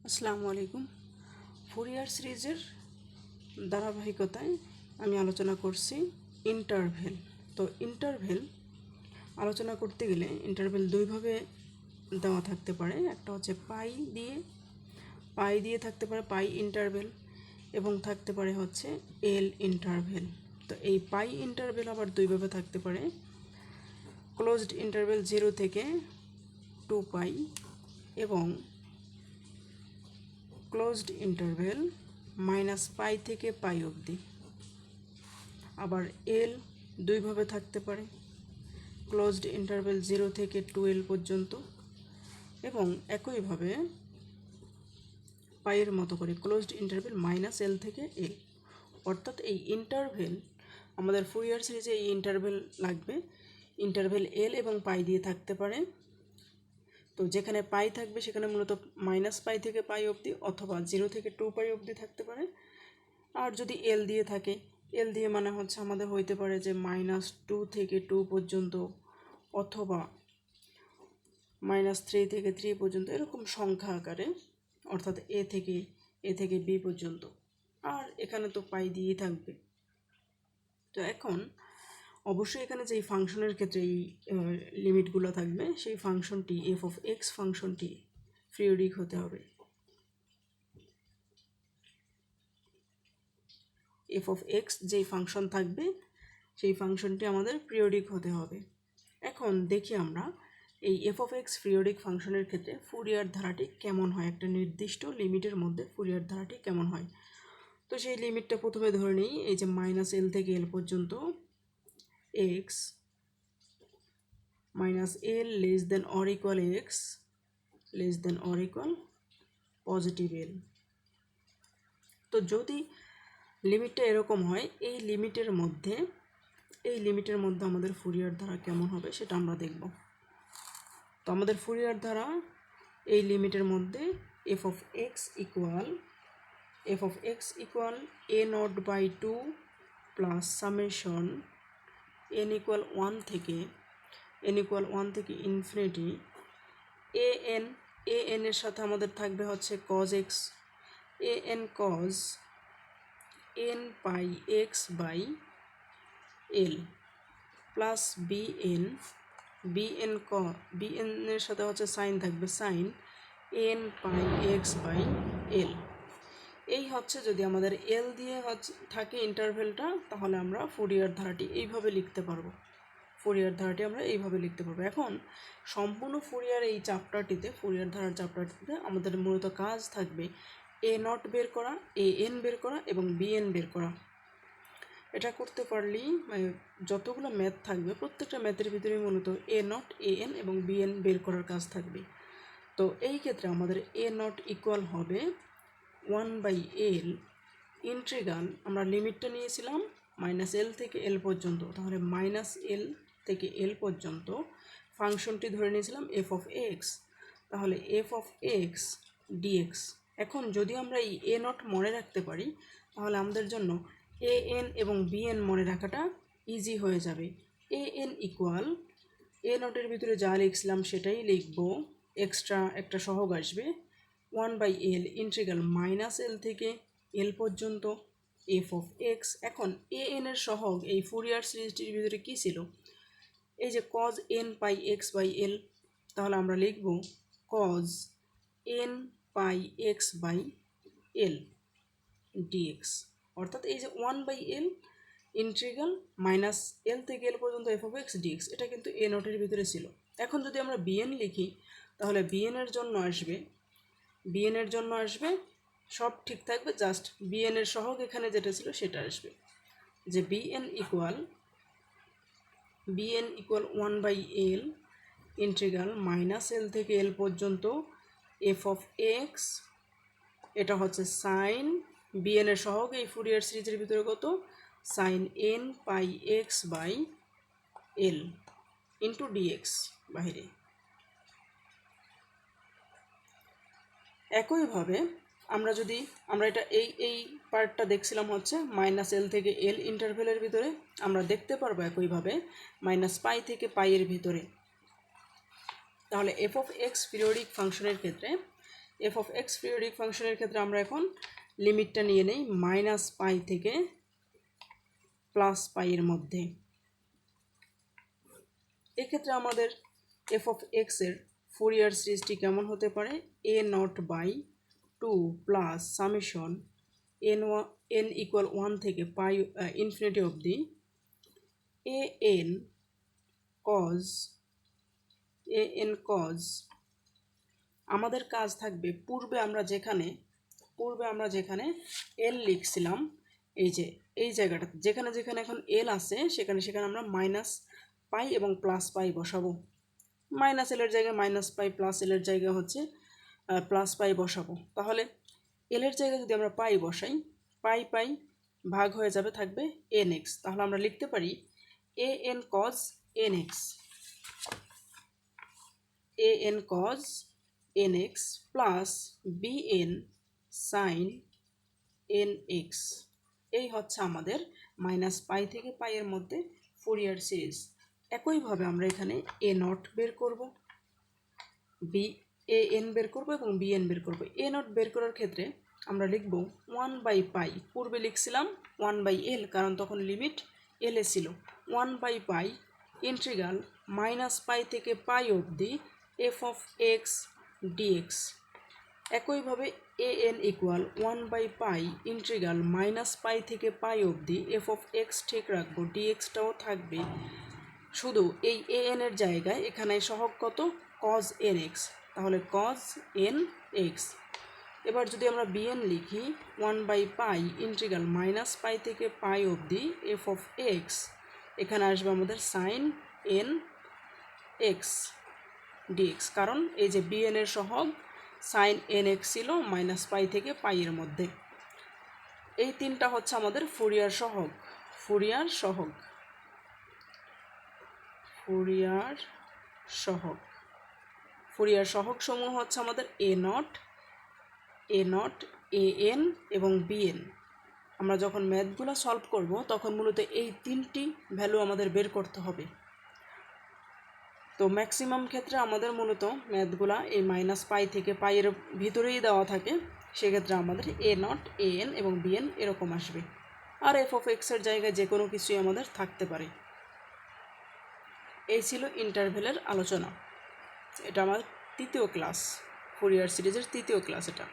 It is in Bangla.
আসসালামু আলাইকুম। ফুরিয়ার সিরিজের ধারাবাহিকতায় আমি আলোচনা করছি ইন্টারভেল। তো ইন্টারভেল আলোচনা করতে গেলে ইন্টারভেল দুইভাবে দেওয়া থাকতে পারে। একটা হচ্ছে পাই দিয়ে থাকতে পারে পাই ইন্টারভেল, এবং থাকতে পারে হচ্ছে এল ইন্টারভেল। তো এই পাই ইন্টারভেল আবার দুইভাবে থাকতে পারে। ক্লোজড ইন্টারভেল 0 থেকে 2 পাই এবং ক্লোজড ইন্টারভেল -পাই থেকে পাই অবধি। আবার এল দুইভাবে থাকতে পারে, ক্লোজড ইন্টারভেল 0 থেকে 2l পর্যন্ত, এবং একইভাবে পাইয়ের মতো করে ক্লোজড ইন্টারভেল -l থেকে l। অর্থাৎ এই ইন্টারভেল আমাদের ফুরিয়ার সিরিজে এই ইন্টারভেল লাগবে। ইন্টারভেল এল এবং পাই দিয়ে থাকতে পারে। তো যেখানে পাই থাকবে সেখানে মূলত -পাই থেকে পাই অবধি অথবা 0 থেকে 2 পাই অবধি থাকতে পারে। আর যদি এল দিয়ে থাকে, এল দিয়ে মানে হচ্ছে আমাদের হইতে পারে যে -2 থেকে 2 পর্যন্ত অথবা -3 থেকে 3 পর্যন্ত, এরকম সংখ্যা আকারে, অর্থাৎ এ থেকে বি পর্যন্ত। আর এখানে তো পাই দিয়েই থাকবে। তো এখন অবশ্যই এখানে যে ফাংশনের ক্ষেত্রে এই লিমিটগুলো থাকবে, সেই ফাংশনটি এফ অফ এক্স ফাংশনটি পিরিয়ডিক হতে হবে। এফ অফ এক্স যেই ফাংশন থাকবে সেই ফাংশনটি আমাদের পিরিয়ডিক হতে হবে। এখন দেখি আমরা এই এফ অফ এক্স পিরিয়ডিক ফাংশনের ক্ষেত্রে ফুরিয়ার ধারাটি কেমন হয়, একটা নির্দিষ্ট লিমিটের মধ্যে ফুরিয়ার ধারাটি কেমন হয়। তো সেই লিমিটটা প্রথমে ধরে নিই, এই যে -l থেকে l পর্যন্ত x -l less than or equal x less than or equal positive l। তো যদি লিমিটটা এরকম হয়, এই লিমিটের মধ্যে আমাদের ফুরিয়ার ধারা কেমন হবে সেটা আমরা দেখব। তো আমাদের ফুরিয়ার ধারা এই লিমিটের মধ্যে F of x equal a0/2 plus summation n equal 1 থেকে ইনফিনিটি an এর সাথে আমাদের থাকবে হচ্ছে cos x, an cos n pi x by l plus bn এর সাথে হচ্ছে সাইন থাকবে sine n pi x by l। এই হচ্ছে যদি আমাদের এল দিয়ে থাকে ইন্টারভেলটা, তাহলে আমরা ফুরিয়ার ধারাটি এইভাবে লিখতে পারবো। এখন সম্পূর্ণ ফুরিয়ার ধারার চ্যাপ্টারটিতে আমাদের মূলত কাজ থাকবে a0 বের করা, an বের করা এবং bn বের করা। এটা করতে পারলেই যতগুলো ম্যাথ থাকবে প্রত্যেকটা ম্যাথের ভিতরে মূলত a0, an এবং bn বের করার কাজ থাকবে। তো এই ক্ষেত্রে আমাদের a0 ইকুয়াল হবে 1/l ইন্টিগ্রাল, আমরা লিমিটটা নিয়েছিলাম -l থেকে l পর্যন্ত, তাহলে -l থেকে l পর্যন্ত ফাংশনটি ধরে নিয়েছিলাম এফ অফ এক্স, তাহলে এফ অফ এক্স ডিএক্স। এখন যদি আমরা এই a0 মনে রাখতে পারি, তাহলে আমাদের জন্য an এবং bn মনে রাখাটা ইজি হয়ে যাবে। an ইকুয়াল a0 এর ভিতরে যা লিখছিলাম সেটাই লিখব, এক্সট্রা একটা সহগ আসবে 1/l ইন্টিগ্রাল -l থেকে l পর্যন্ত এফ অফ এক্স। এখন an এর সহগ এই ফুরিয়ার সিরিজটির ভিতরে কী ছিল, এই যে cos n pi x by l, তাহলে আমরা লিখব cos n pi x by l dx। অর্থাৎ এই যে 1/l ইন্টিগ্রাল -l থেকে l পর্যন্ত এফ অফ এক্স ডিএক্স, এটা কিন্তু a0 এর ভিতরে ছিল। এখন যদি আমরা bn লিখি, তাহলে bn এর জন্য আসবে সব ঠিক থাকবে, জাস্ট bn এর সহগ এখানে যেটা ছিল সেটা আসবে, যে bn equal 1/l integral -l থেকে l পর্যন্ত এফ অফ এক্স, এটা হচ্ছে সাইন bn এর সহগ এই ফুরিয়ার সিরিজের ভিতরে কত, sine n pi x by l into dx বাইরে। একইভাবে আমরা এটা এই পার্টটা দেখছিলাম হচ্ছে -l থেকে l ইন্টারভেলের ভিতরে, আমরা দেখতে পারবো একইভাবে -পাই থেকে পাই এর ভিতরে। তাহলে এফ অফ এক্স পিরিয়ডিক ফাংশনের ক্ষেত্রে এফ অফ এক্স পিরিয়ডিক ফাংশনের ক্ষেত্রে আমরা এখন লিমিটটা নিয়ে নেই -π থেকে +π এর মধ্যে। এক্ষেত্রে আমাদের এফ অফ এক্সের ফুরিয়ার সিরিজটি কেমন হতে পারে, a0/2 plus summation n equal 1 থেকে পাই ইনফিনিটি অবধি an cos আমাদের কাজ থাকবে পূর্বে আমরা যেখানে এল লিখছিলাম, এই জায়গাটা যেখানে এখন এল আছে সেখানে আমরা -π এবং +π বসাবো। -l এর জায়গায় -π, +l এর জায়গায় হচ্ছে +π বসাবো। তাহলে এল এর জায়গায় যদি আমরা পাই বসাই, π ভাগ হয়ে যাবে, থাকবে nx। তাহলে আমরা লিখতে পারি an cos nx plus bn sin nx। এই হচ্ছে আমাদের -π থেকে π এর মধ্যে ফুরিয়ার সিরিজ। একইভাবে আমরা এখানে a0 বের করব, an বের করব এবং bn বের করব। a0 বের করার ক্ষেত্রে আমরা লিখব 1/π, পূর্বে লিখছিলাম 1/l কারণ তখন লিমিট l এ ছিল। 1/π ইন্টিগ্রাল -π থেকে π অবধি f of x dx। একইভাবে an ইকুয়াল 1/π ইন্টিগ্রাল -π থেকে π অবধি f of x ঠিক রাখবো, dxটাও থাকবে। শুধু এই an এর জায়গায় এখানে সহগ কত, cos nx, তাহলে cos nx। এবার যদি আমরা bn লিখি 1/π ইন্টিগ্রাল -π থেকে π অবধি f of x, এখানে আসবে আমাদের sin nx dx, কারণ এই যে bn এর সহগ sin nx ছিল -π থেকে π এর মধ্যে। এই তিনটা হচ্ছে আমাদের ফুরিয়ার সহগ সমূহ হচ্ছে আমাদের a0, an এবং bn। আমরা যখন ম্যাথগুলো সলভ করব তখন মূলত এই তিনটি ভ্যালু আমাদের বের করতে হবে। তো ম্যাক্সিমাম ক্ষেত্রে আমাদের মূলত ম্যাথগুলা এই -π থেকে π এর ভিতরেই দেওয়া থাকে, সেক্ষেত্রে আমাদের a0, an এবং bn এরকম আসবে। আর f of x এর জায়গায় যে কোনো কিছুই আমাদের থাকতে পারে। এই ছিল ইন্টারভ্যালের আলোচনা। এটা আমার তৃতীয় ক্লাস, ফুরিয়ার সিরিজের তৃতীয় ক্লাস এটা।